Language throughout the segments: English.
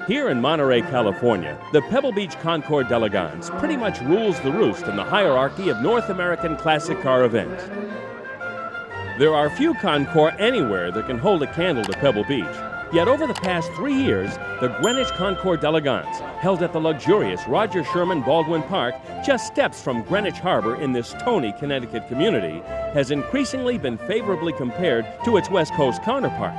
Here in Monterey, California, the Pebble Beach Concours d'Elegance pretty much rules the roost in the hierarchy of North American classic car events. There are few Concours anywhere that can hold a candle to Pebble Beach. Yet over the past 3 years, the Greenwich Concours d'Elegance, held at the luxurious Roger Sherman Baldwin Park, just steps from Greenwich Harbor in this Tony, Connecticut community, has increasingly been favorably compared to its West Coast counterpart.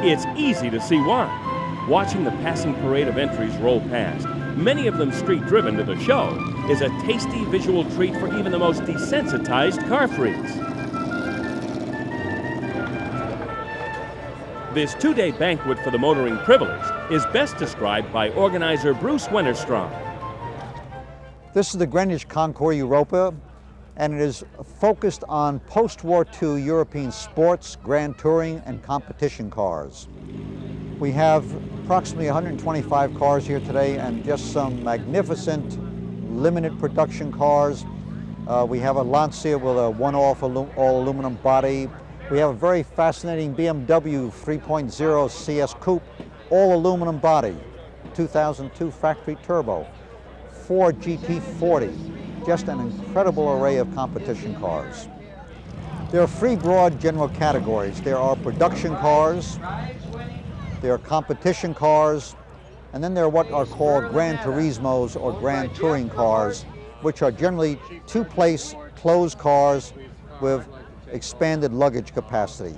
It's easy to see why. Watching the passing parade of entries roll past, many of them street-driven to the show, is a tasty visual treat for even the most desensitized car freaks. This two-day banquet for the motoring privileged is best described by organizer Bruce Wennerstrom. This is the Greenwich Concours Europa, and it is focused on post-War II European sports, grand touring, and competition cars. We have approximately 125 cars here today and just some magnificent limited production cars. We have a Lancia with a one-off all-aluminum body. We have a very fascinating BMW 3.0 CS Coupe, all aluminum body, 2002 factory turbo, Ford GT40, just an incredible array of competition cars. There are three broad general categories. There are production cars, there are competition cars, and then there are what are called Gran Turismos or Grand Touring cars, which are generally two-place closed cars with expanded luggage capacity.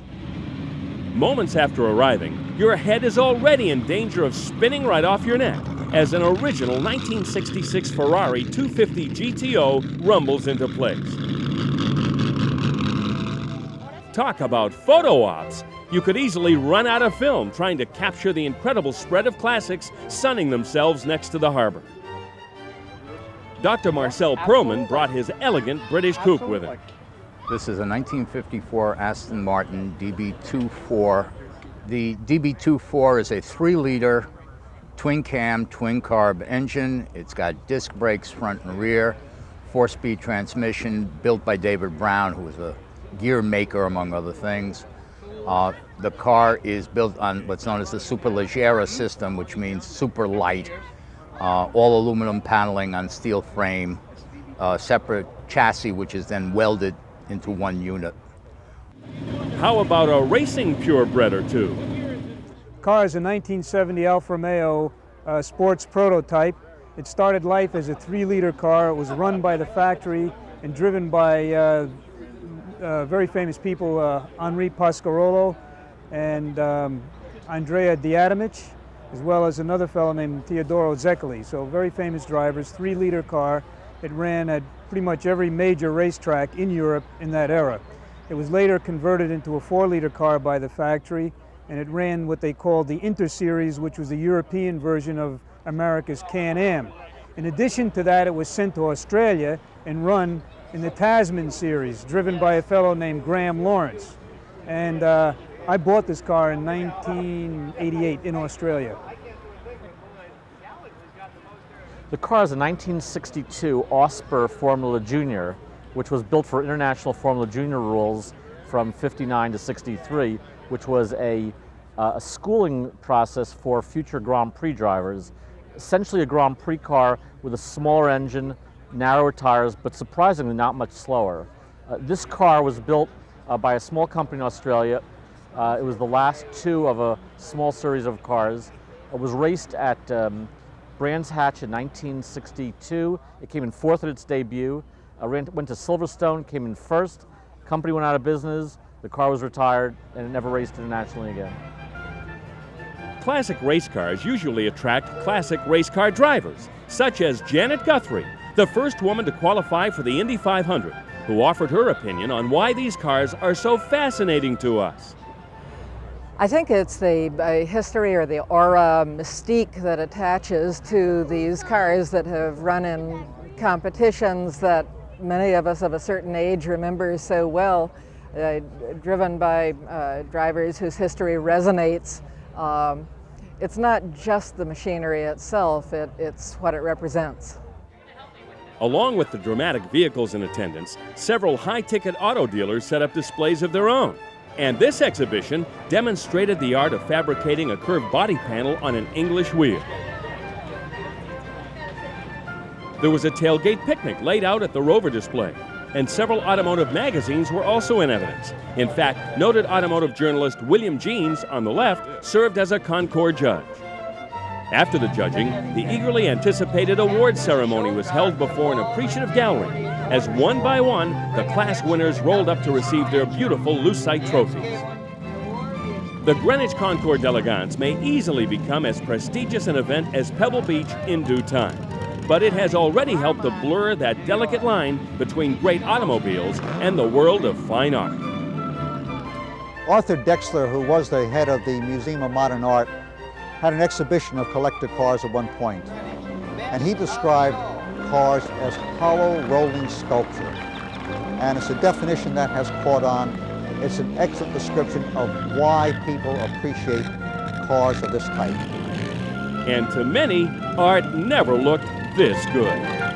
Moments after arriving, your head is already in danger of spinning right off your neck as an original 1966 Ferrari 250 GTO rumbles into place. Talk about photo ops! You could easily run out of film trying to capture the incredible spread of classics sunning themselves next to the harbor. Dr. Marcel Perlman brought his elegant British coupe with him. This is a 1954 Aston Martin DB24. The DB24 is a 3-liter twin-cam, twin-carb engine. It's got disc brakes front and rear, 4-speed transmission built by David Brown, who was a gear maker, among other things. The car is built on what's known as the Superleggera system, which means super light, all aluminum paneling on steel frame, separate chassis, which is then welded into one unit. How about a racing purebred or two? Car is a 1970 Alfa Romeo sports prototype. It started life as a 3-liter car. It was run by the factory and driven by very famous people, Henri Pasquarolo and Andrea Diadamich, as well as another fellow named Teodoro Zeccoli. So very famous drivers, 3-liter car. It ran at pretty much every major racetrack in Europe in that era. It was later converted into a 4-liter car by the factory, and it ran what they called the Inter Series, which was the European version of America's Can-Am. In addition to that, it was sent to Australia and run in the Tasman Series, driven by a fellow named Graham Lawrence. And I bought this car in 1988 in Australia. The car is a 1962 Osper Formula Junior, which was built for international Formula Junior rules from 59 to 63, which was a schooling process for future Grand Prix drivers. Essentially a Grand Prix car with a smaller engine, narrower tires, but surprisingly not much slower. This car was built by a small company in Australia. It was the last two of a small series of cars. It was raced at Brands Hatch in 1962. It came in 4th at its debut. Went to Silverstone, came in 1st. Company went out of business. The car was retired, and it never raced internationally again. Classic race cars usually attract classic race car drivers, such as Janet Guthrie, the first woman to qualify for the Indy 500, who offered her opinion on why these cars are so fascinating to us. I think it's the history or the aura mystique that attaches to these cars that have run in competitions that many of us of a certain age remember so well, driven by drivers whose history resonates. It's not just the machinery itself, it's what it represents. Along with the dramatic vehicles in attendance, several high-ticket auto dealers set up displays of their own. And this exhibition demonstrated the art of fabricating a curved body panel on an English wheel. There was a tailgate picnic laid out at the Rover display, and several automotive magazines were also in evidence. In fact, noted automotive journalist William Jeans, on the left, served as a Concours judge. After the judging, the eagerly anticipated award ceremony was held before an appreciative gallery, as one by one, the class winners rolled up to receive their beautiful Lucite trophies. The Greenwich Concours d'Elegance may easily become as prestigious an event as Pebble Beach in due time, but it has already helped to blur that delicate line between great automobiles and the world of fine art. Arthur Dexler, who was the head of the Museum of Modern Art, had an exhibition of collector cars at one point, and he described cars as hollow rolling sculpture. And it's a definition that has caught on. It's an excellent description of why people appreciate cars of this type. And to many, art never looked this good.